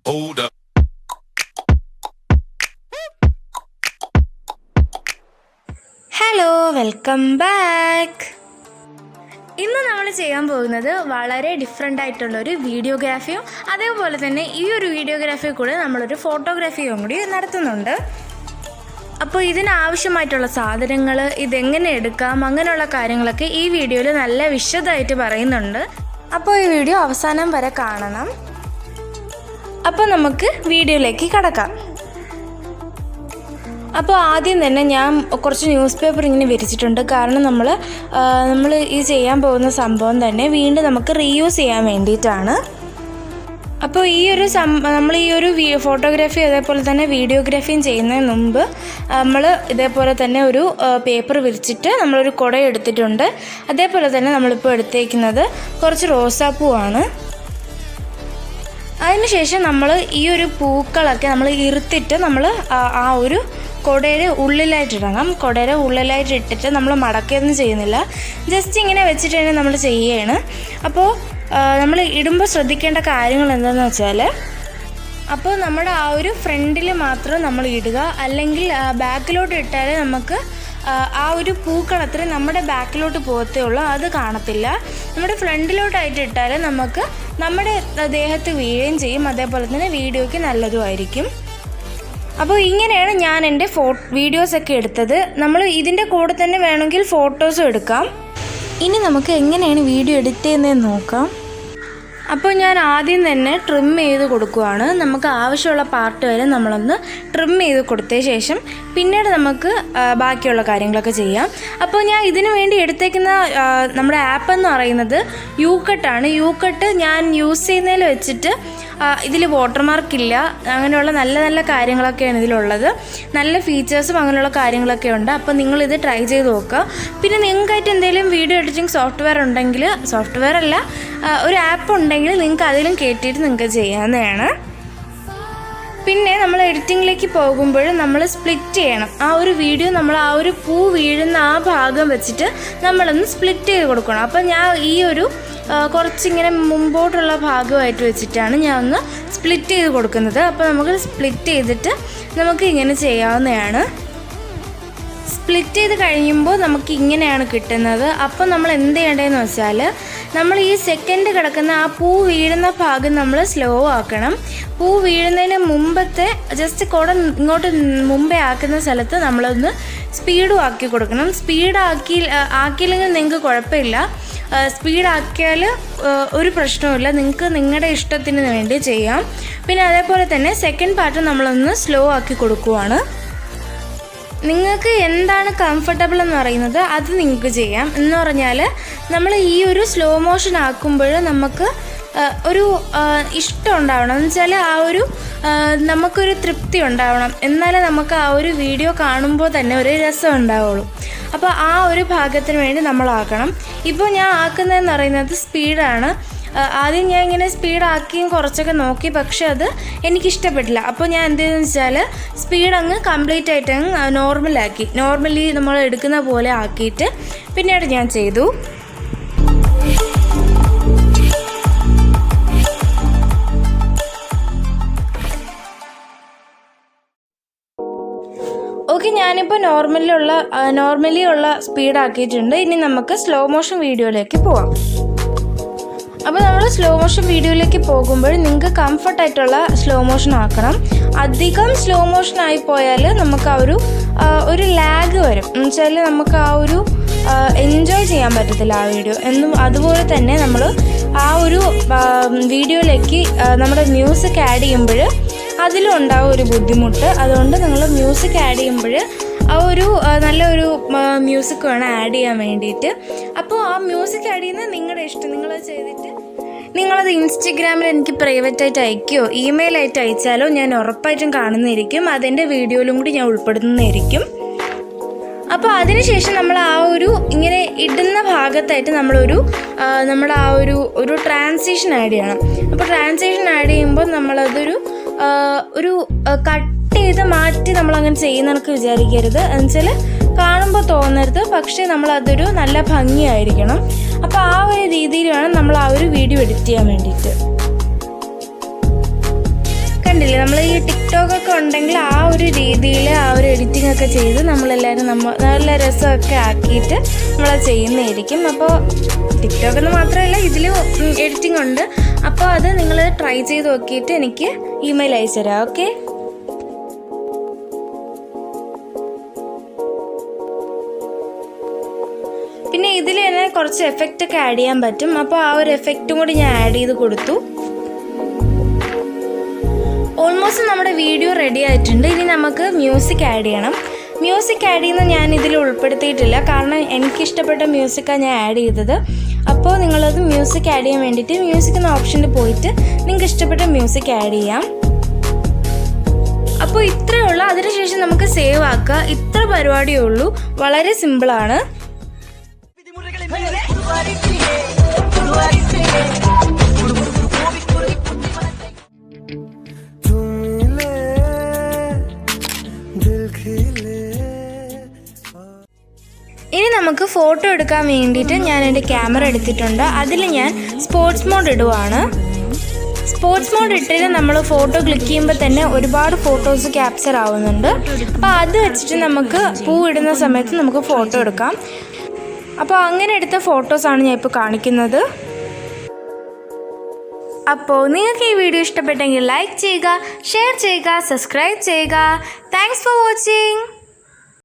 Hold up. Hello, welcome back. ഇന്ന് നമ്മൾ ചെയ്യാൻ പോകുന്നത് വളരെ ഡിഫറെൻ്റ് ആയിട്ടുള്ളൊരു വീഡിയോഗ്രാഫിയും അതേപോലെ തന്നെ ഈ ഒരു വീഡിയോഗ്രാഫി കൂടെ നമ്മളൊരു ഫോട്ടോഗ്രാഫിയും കൂടി നടത്തുന്നുണ്ട്. അപ്പോൾ ഇതിനാവശ്യമായിട്ടുള്ള സാധനങ്ങൾ, ഇതെങ്ങനെ എടുക്കാം, അങ്ങനെയുള്ള കാര്യങ്ങളൊക്കെ ഈ വീഡിയോയിൽ നല്ല വിശദമായിട്ട് പറയുന്നുണ്ട്. അപ്പോൾ ഈ വീഡിയോ അവസാനം വരെ കാണണം. അപ്പോൾ നമുക്ക് വീഡിയോയിലേക്ക് കടക്കാം. അപ്പോൾ ആദ്യം തന്നെ ഞാൻ കുറച്ച് ന്യൂസ് പേപ്പർ ഇങ്ങനെ വിരിച്ചിട്ടുണ്ട്. കാരണം നമ്മൾ ഈ ചെയ്യാൻ പോകുന്ന സംഭവം തന്നെ വീണ്ടും നമുക്ക് റീയൂസ് ചെയ്യാൻ വേണ്ടിയിട്ടാണ്. അപ്പോൾ നമ്മൾ ഈ ഒരു ഫോട്ടോഗ്രാഫി അതേപോലെ തന്നെ വീഡിയോഗ്രാഫിയും ചെയ്യുന്നതിന് മുമ്പ് നമ്മൾ ഇതേപോലെ തന്നെ ഒരു പേപ്പർ വിരിച്ചിട്ട് നമ്മളൊരു കുട എടുത്തിട്ടുണ്ട്. അതേപോലെ തന്നെ നമ്മളിപ്പോൾ എടുത്തേക്കുന്നത് കുറച്ച് റോസാപ്പൂവാണ്. അതിനുശേഷം നമ്മൾ ഈ ഒരു പൂക്കളൊക്കെ നമ്മൾ ഇറുത്തിട്ട് നമ്മൾ ആ ഒരു കുടയുടെ ഉള്ളിലായിട്ടിടണം. കുടയുടെ ഉള്ളിലായിട്ട് ഇട്ടിട്ട് നമ്മൾ മടക്കിയൊന്നും ചെയ്യുന്നില്ല, ജസ്റ്റ് ഇങ്ങനെ വെച്ചിട്ട് തന്നെ നമ്മൾ ചെയ്യുകയാണ്. അപ്പോൾ നമ്മൾ ഇടുമ്പോൾ ശ്രദ്ധിക്കേണ്ട കാര്യങ്ങൾ എന്താണെന്ന് വെച്ചാൽ, അപ്പോൾ നമ്മുടെ ആ ഒരു ഫ്രണ്ടിൽ മാത്രം നമ്മൾ ഇടുക, അല്ലെങ്കിൽ ബാക്കിലോട്ട് ഇട്ടാൽ നമുക്ക് ആ ഒരു പൂക്കളത്ര നമ്മുടെ ബാക്കിലോട്ട് പോകത്തേ ഉള്ളൂ, അത് കാണത്തില്ല. നമ്മുടെ ഫ്രണ്ടിലോട്ടായിട്ട് ഇട്ടാൽ നമുക്ക് നമ്മുടെ ദേഹത്ത് വീഴുകയും ചെയ്യും, അതേപോലെ തന്നെ വീഡിയോയ്ക്ക് നല്ലതുമായിരിക്കും. അപ്പോൾ ഇങ്ങനെയാണ് ഞാൻ എൻ്റെ വീഡിയോസൊക്കെ എടുത്തത്. നമ്മൾ ഇതിൻ്റെ കൂടെ തന്നെ വേണമെങ്കിൽ ഫോട്ടോസും എടുക്കാം. ഇനി നമുക്ക് എങ്ങനെയാണ് വീഡിയോ എഡിറ്റ് ചെയ്യുന്നതെന്ന് നോക്കാം. അപ്പോൾ ഞാൻ ആദ്യം തന്നെ ട്രിം ചെയ്ത് കൊടുക്കുകയാണ്. നമുക്ക് ആവശ്യമുള്ള പാർട്ട് വരെ നമ്മളൊന്ന് ട്രിം ചെയ്ത് കൊടുത്ത ശേഷം പിന്നീട് നമുക്ക് ബാക്കിയുള്ള കാര്യങ്ങളൊക്കെ ചെയ്യാം. അപ്പോൾ ഞാൻ ഇതിനു വേണ്ടി എടുത്തേക്കുന്ന നമ്മുടെ ആപ്പ് എന്ന് പറയുന്നത് യൂക്കട്ടാണ്. യൂക്കട്ട് ഞാൻ യൂസ് ചെയ്യുന്നതിൽ വെച്ചിട്ട് ഇതിൽ വാട്ടർമാർക്കില്ല, അങ്ങനെയുള്ള നല്ല നല്ല കാര്യങ്ങളൊക്കെയാണ് ഇതിലുള്ളത്. നല്ല ഫീച്ചേഴ്സും അങ്ങനെയുള്ള കാര്യങ്ങളൊക്കെ ഉണ്ട്. അപ്പോൾ നിങ്ങളിത് ട്രൈ ചെയ്ത് നോക്കുക. പിന്നെ നിങ്ങൾക്കായിട്ട് എന്തെങ്കിലും വീഡിയോ എഡിറ്റിംഗ് സോഫ്റ്റ്വെയർ ഉണ്ടെങ്കിൽ, സോഫ്റ്റ്വെയർ അല്ല, ഒരു ആപ്പ് ഉണ്ടെങ്കിൽ നിങ്ങൾക്ക് അതിലും കയറ്റിയിട്ട് നിങ്ങൾക്ക് ചെയ്യാവുന്നതാണ്. പിന്നെ നമ്മൾ എഡിറ്റിങ്ങിലേക്ക് പോകുമ്പോൾ നമ്മൾ സ്പ്ലിറ്റ് ചെയ്യണം. ആ ഒരു വീഡിയോ നമ്മൾ ആ ഒരു പൂ വീഴുന്ന ആ ഭാഗം വെച്ചിട്ട് നമ്മളൊന്ന് സ്പ്ലിറ്റ് ചെയ്ത് കൊടുക്കണം. അപ്പോൾ ഞാൻ ഈ ഒരു കുറച്ചിങ്ങനെ മുമ്പോട്ടുള്ള ഭാഗമായിട്ട് വെച്ചിട്ടാണ് ഞാൻ ഒന്ന് സ്പ്ലിറ്റ് ചെയ്ത് കൊടുക്കുന്നത്. അപ്പോൾ നമുക്ക് സ്പ്ലിറ്റ് ചെയ്തിട്ട് നമുക്ക് ഇങ്ങനെ ചെയ്യാവുന്നതാണ്. സ്പ്ലിറ്റ് ചെയ്ത് കഴിയുമ്പോൾ നമുക്ക് ഇങ്ങനെയാണ് കിട്ടുന്നത്. അപ്പോൾ നമ്മൾ എന്ത് ചെയ്യേണ്ടതെന്ന് വെച്ചാൽ, നമ്മൾ ഈ സെക്കൻഡ് കിടക്കുന്ന ആ പൂ വീഴുന്ന ഭാഗം നമ്മൾ സ്ലോ ആക്കണം. പൂ വീഴുന്നതിന് മുമ്പത്തെ ജസ്റ്റ് കുട ഇങ്ങോട്ട് മുമ്പേ ആക്കുന്ന സ്ഥലത്ത് നമ്മളൊന്ന് സ്പീഡും ആക്കി കൊടുക്കണം. ആക്കിയില്ലെങ്കിൽ നിങ്ങൾക്ക് കുഴപ്പമില്ല. സ്പീഡാക്കിയാൽ ഒരു പ്രശ്നവുമില്ല, നിങ്ങൾക്ക് നിങ്ങളുടെ ഇഷ്ടത്തിന് വേണ്ടി ചെയ്യാം. പിന്നെ അതേപോലെ തന്നെ സെക്കൻഡ് പാർട്ട് നമ്മളൊന്ന് സ്ലോ ആക്കി കൊടുക്കുവാണ്. നിങ്ങൾക്ക് എന്താണ് കംഫർട്ടബിൾ എന്ന് പറയുന്നത് അത് നിങ്ങൾക്ക് ചെയ്യാം. എന്ന് പറഞ്ഞാൽ നമ്മൾ ഈ ഒരു സ്ലോ മോഷൻ ആക്കുമ്പോൾ നമുക്ക് ഒരു ഇഷ്ടം ഉണ്ടാവണം, എന്ന് വെച്ചാൽ ആ ഒരു നമുക്കൊരു തൃപ്തി ഉണ്ടാവണം, എന്നാലേ നമുക്ക് ആ ഒരു വീഡിയോ കാണുമ്പോൾ തന്നെ ഒരു രസം ഉണ്ടാവുള്ളൂ. അപ്പോൾ ആ ഒരു ഭാഗത്തിന് വേണ്ടി നമ്മളാക്കണം. ഇപ്പോൾ ഞാൻ ആക്കുന്നതെന്ന് പറയുന്നത് സ്പീഡാണ്. ആദ്യം ഞാൻ ഇങ്ങനെ സ്പീഡാക്കിയും കുറച്ചൊക്കെ നോക്കി, പക്ഷെ അത് എനിക്കിഷ്ടപ്പെട്ടില്ല. അപ്പോൾ ഞാൻ എന്തെന്ന് വെച്ചാൽ സ്പീഡ് അങ്ങ് കംപ്ലീറ്റ് ആയിട്ട് നോർമലി നമ്മൾ എടുക്കുന്ന പോലെ ആക്കിയിട്ട് പിന്നീട് ഞാൻ ചെയ്തു. ഓക്കെ, ഞാനിപ്പോൾ നോർമലി ഉള്ള സ്പീഡാക്കിയിട്ടുണ്ട്. ഇനി നമുക്ക് സ്ലോ മോഷൻ വീഡിയോയിലേക്ക് പോവാം. അപ്പോൾ നമ്മൾ സ്ലോ മോഷൻ വീഡിയോയിലേക്ക് പോകുമ്പോൾ നിങ്ങൾക്ക് കംഫർട്ടായിട്ടുള്ള സ്ലോ മോഷൻ ആക്കണം. അധികം സ്ലോ മോഷൻ ആയിപ്പോയാൽ നമുക്ക് ആ ഒരു ലാഗ് വരും, എന്ന് വെച്ചാൽ നമുക്ക് ആ ഒരു എൻജോയ് ചെയ്യാൻ പറ്റത്തില്ല ആ വീഡിയോ. അതുപോലെ തന്നെ നമ്മൾ ആ ഒരു വീഡിയോയിലേക്ക് നമ്മുടെ മ്യൂസിക് ആഡ് ചെയ്യുമ്പോൾ അതിലും ഉണ്ടാവും ഒരു ബുദ്ധിമുട്ട്. അതുകൊണ്ട് നിങ്ങൾ മ്യൂസിക് ആഡ് ചെയ്യുമ്പോൾ ആ ഒരു നല്ലൊരു മ്യൂസിക് വേണം ആഡ് ചെയ്യാൻ വേണ്ടിയിട്ട്. അപ്പോൾ ആ മ്യൂസിക് ആഡ് ചെയ്യുന്നത് നിങ്ങളുടെ ഇഷ്ടം. നിങ്ങളത് ചെയ്തിട്ട് നിങ്ങളത് ഇൻസ്റ്റഗ്രാമിൽ എനിക്ക് പ്രൈവറ്റായിട്ട് അയക്കുകയോ ഇമെയിലായിട്ട് അയച്ചാലോ ഞാൻ ഉറപ്പായിട്ടും കാണുന്നതായിരിക്കും. അതെൻ്റെ വീഡിയോയിലും കൂടി ഞാൻ ഉൾപ്പെടുത്തുന്നതായിരിക്കും. അപ്പോൾ അതിനുശേഷം നമ്മൾ ആ ഒരു ഇങ്ങനെ ഇടുന്ന ഭാഗത്തായിട്ട് നമ്മുടെ ആ ഒരു ട്രാൻസിഷൻ ആഡ് ചെയ്യണം. അപ്പോൾ ട്രാൻസിഷൻ ആഡ് ചെയ്യുമ്പോൾ നമ്മളതൊരു കട്ട് ചെയ്ത് മാറ്റി നമ്മളങ്ങനെ ചെയ്യുന്നതൊക്കെ വിചാരിക്കരുത്. എന്നുവെച്ചാൽ കാണുമ്പോൾ തോന്നരുത്, പക്ഷേ നമ്മളതൊരു നല്ല ഭംഗിയായിരിക്കണം. അപ്പോൾ ആ ഒരു രീതിയിൽ വേണം നമ്മൾ ആ ഒരു വീഡിയോ എഡിറ്റ് ചെയ്യാൻ വേണ്ടിയിട്ട്. കണ്ടില്ലേ, നമ്മൾ ഈ ടിക്ടോക്കൊക്കെ ഉണ്ടെങ്കിൽ ആ ഒരു രീതിയിൽ ആ ഒരു എഡിറ്റിംഗ് ഒക്കെ ചെയ്ത് നമ്മളെല്ലാവരും നല്ല രസമൊക്കെ ആക്കിയിട്ട് നമ്മളത് ചെയ്യുന്നതായിരിക്കും. അപ്പോൾ ടിക്ടോക്ക് എന്ന് മാത്രമല്ല ഇതിലും എഡിറ്റിംഗ് ഉണ്ട്. അപ്പോൾ അത് നിങ്ങൾ ട്രൈ ചെയ്ത് നോക്കിയിട്ട് എനിക്ക് ഇമെയിൽ അയച്ചു തരാം. ഓക്കെ. പിന്നെ ഇതിൽ തന്നെ കുറച്ച് എഫക്റ്റ് ഒക്കെ ആഡ് ചെയ്യാൻ പറ്റും. അപ്പോൾ ആ ഒരു എഫക്റ്റും കൂടി ഞാൻ ആഡ് ചെയ്ത് കൊടുത്തു. ഓൾമോസ്റ്റ് നമ്മുടെ വീഡിയോ റെഡി ആയിട്ടുണ്ട്. ഇനി നമുക്ക് മ്യൂസിക് ആഡ് ചെയ്യണം. മ്യൂസിക് ആഡ് ചെയ്യുന്നത് ഞാൻ ഇതിൽ ഉൾപ്പെടുത്തിയിട്ടില്ല, കാരണം എനിക്കിഷ്ടപ്പെട്ട മ്യൂസിക്കാണ് ഞാൻ ആഡ് ചെയ്തത്. അപ്പോൾ നിങ്ങളത് മ്യൂസിക് ആഡ് ചെയ്യാൻ വേണ്ടിയിട്ട് മ്യൂസിക് എന്ന ഓപ്ഷനിൽ പോയിട്ട് നിങ്ങൾക്ക് ഇഷ്ടപ്പെട്ട മ്യൂസിക് ആഡ് ചെയ്യാം. അപ്പോൾ ഇത്രയേ ഉള്ളൂ. അതിനുശേഷം നമുക്ക് സേവ് ആക്കുക. ഇത്ര പരിപാടിയേ ഉള്ളൂ. വളരെ സിമ്പിളാണ്. ഇനി നമുക്ക് ഫോട്ടോ എടുക്കാൻ വേണ്ടിയിട്ട് ഞാൻ എൻ്റെ ക്യാമറ എടുത്തിട്ടുണ്ട്. അതിൽ ഞാൻ സ്പോർട്സ് മോഡ് ഇടുവാണ്. സ്പോർട്സ് മോഡ് ഇട്ടിട്ട് നമ്മൾ ഫോട്ടോ ക്ലിക്ക് ചെയ്യുമ്പോൾ തന്നെ ഒരുപാട് ഫോട്ടോസ് ക്യാപ്ചർ ആവുന്നുണ്ട്. അപ്പോൾ അത് വെച്ചിട്ട് നമുക്ക് പൂ ഇടുന്ന സമയത്ത് നമുക്ക് ഫോട്ടോ എടുക്കാം. അപ്പോൾ അങ്ങനെ എടുത്ത ഫോട്ടോസാണ് ഞാൻ ഇപ്പോൾ കാണിക്കുന്നത്. അപ്പോൾ നിങ്ങൾക്ക് ഈ വീഡിയോ ഇഷ്ടപ്പെട്ടെങ്കിൽ ലൈക്ക് ചെയ്യുക, ഷെയർ ചെയ്യുക, സബ്സ്ക്രൈബ് ചെയ്യുക. Thanks for watching.